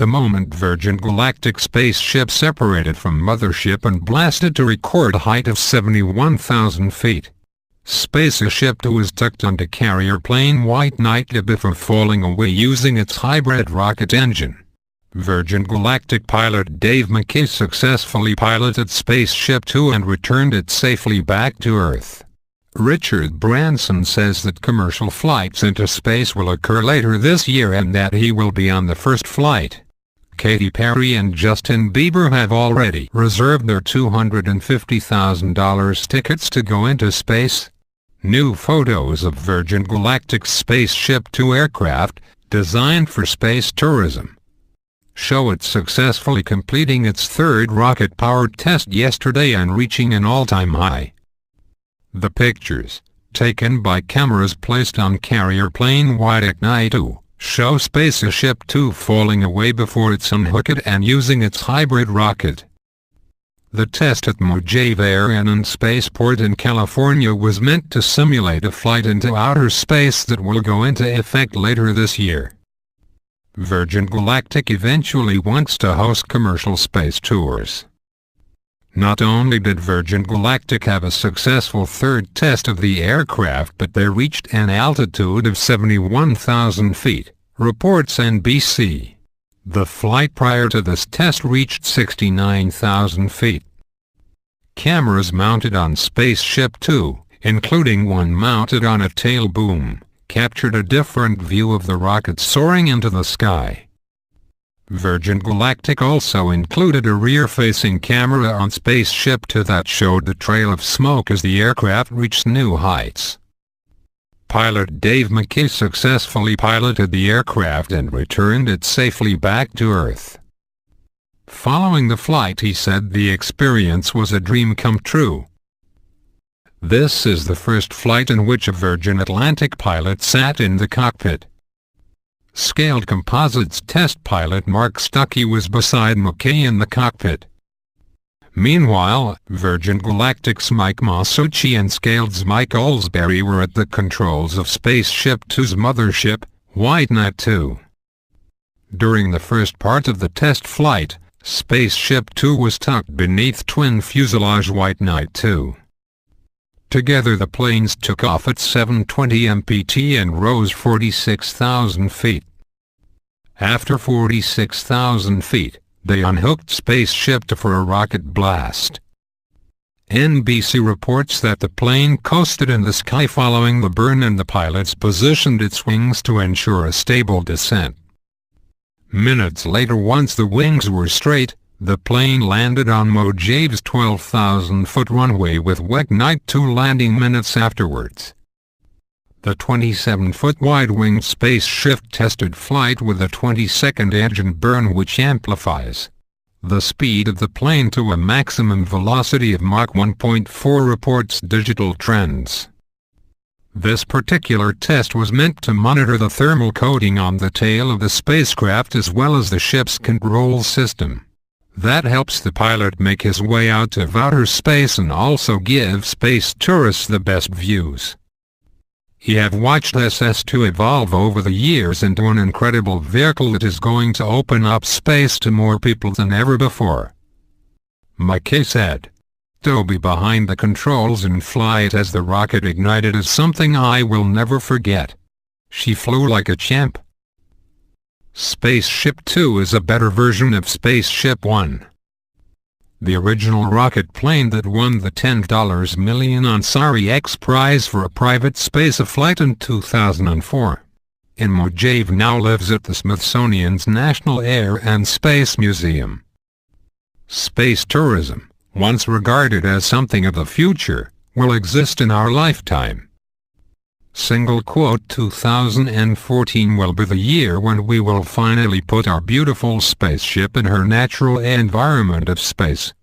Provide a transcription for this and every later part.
the moment Virgin Galactic spaceship separated from mothership and blasted to record a height of 71,000 feet. Spaceship 2 is tucked onto carrier plane White Knight before falling away using its hybrid rocket engine. Virgin Galactic pilot Dave McKay successfully piloted Spaceship 2 and returned it safely back to Earth. Richard Branson says that commercial flights into space will occur later this year and that he will be on the first flight. Katy Perry and Justin Bieber have already reserved their $250,000 tickets to go into space. New photos of Virgin Galactic's Spaceship 2 aircraft, designed for space tourism, show it successfully completing its third rocket-powered test yesterday and reaching an all-time high. The pictures, taken by cameras placed on carrier plane White Knight 2, show Spaceship 2 falling away before it's unhooked and using its hybrid rocket. The test at Mojave Air and Spaceport in California was meant to simulate a flight into outer space that will go into effect later this year. Virgin Galactic eventually wants to host commercial space tours. Not only did Virgin Galactic have a successful third test of the aircraft, but they reached an altitude of 71,000 feet, reports NBC. The flight prior to this test reached 69,000 feet. Cameras mounted on Spaceship 2, including one mounted on a tail boom, captured a different view of the rocket soaring into the sky. Virgin Galactic also included a rear-facing camera on Spaceship 2 that showed the trail of smoke as the aircraft reached new heights. Pilot Dave McKay successfully piloted the aircraft and returned it safely back to Earth. Following the flight, he said the experience was a dream come true. This is the first flight in which a Virgin Atlantic pilot sat in the cockpit. Scaled Composites test pilot Mark Stuckey was beside McKay in the cockpit. Meanwhile, Virgin Galactic's Mike Masucci and Scaled's Mike Olsberry were at the controls of Spaceship 2's mothership, White Knight 2. During the first part of the test flight, Spaceship 2 was tucked beneath twin fuselage White Knight 2. Together the planes took off at 7:20 MPT and rose 46,000 feet. After 46,000 feet, they unhooked Spaceship 2 for a rocket blast. NBC reports that the plane coasted in the sky following the burn and the pilots positioned its wings to ensure a stable descent. Minutes later, once the wings were straight, the plane landed on Mojave's 12,000-foot runway with White Knight 2 landing minutes afterwards. The 27-foot wide-winged spaceship tested flight with a 20-second engine burn which amplifies the speed of the plane to a maximum velocity of Mach 1.4, reports Digital Trends. This particular test was meant to monitor the thermal coating on the tail of the spacecraft as well as the ship's control system. That helps the pilot make his way out of outer space and also give space tourists the best views. We have watched SS2 evolve over the years into an incredible vehicle that is going to open up space to more people than ever before, McKay said. To be behind the controls and fly it as the rocket ignited is something I will never forget. She flew like a champ. Spaceship 2 is a better version of Spaceship 1. The original rocket plane that won the $10 million Ansari X prize for a private spaceflight in 2004. In Mojave now lives at the Smithsonian's National Air and Space Museum. Space tourism, once regarded as something of the future, will exist in our lifetime. Single quote 2014 will be the year when we will finally put our beautiful spaceship in her natural environment of space.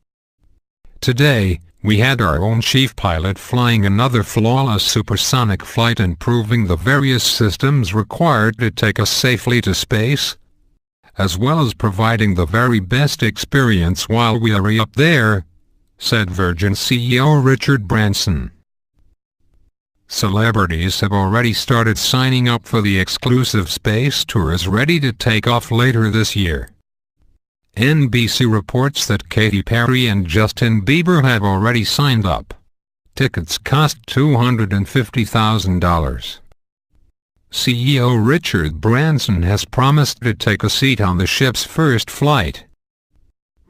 Today, we had our own chief pilot flying another flawless supersonic flight and proving the various systems required to take us safely to space, as well as providing the very best experience while we are up there, said Virgin CEO Richard Branson. Celebrities have already started signing up for the exclusive space tours ready to take off later this year. NBC reports that Katy Perry and Justin Bieber have already signed up. Tickets cost $250,000. CEO Richard Branson has promised to take a seat on the ship's first flight.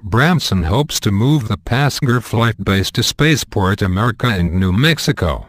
Branson hopes to move the passenger flight base to Spaceport America in New Mexico.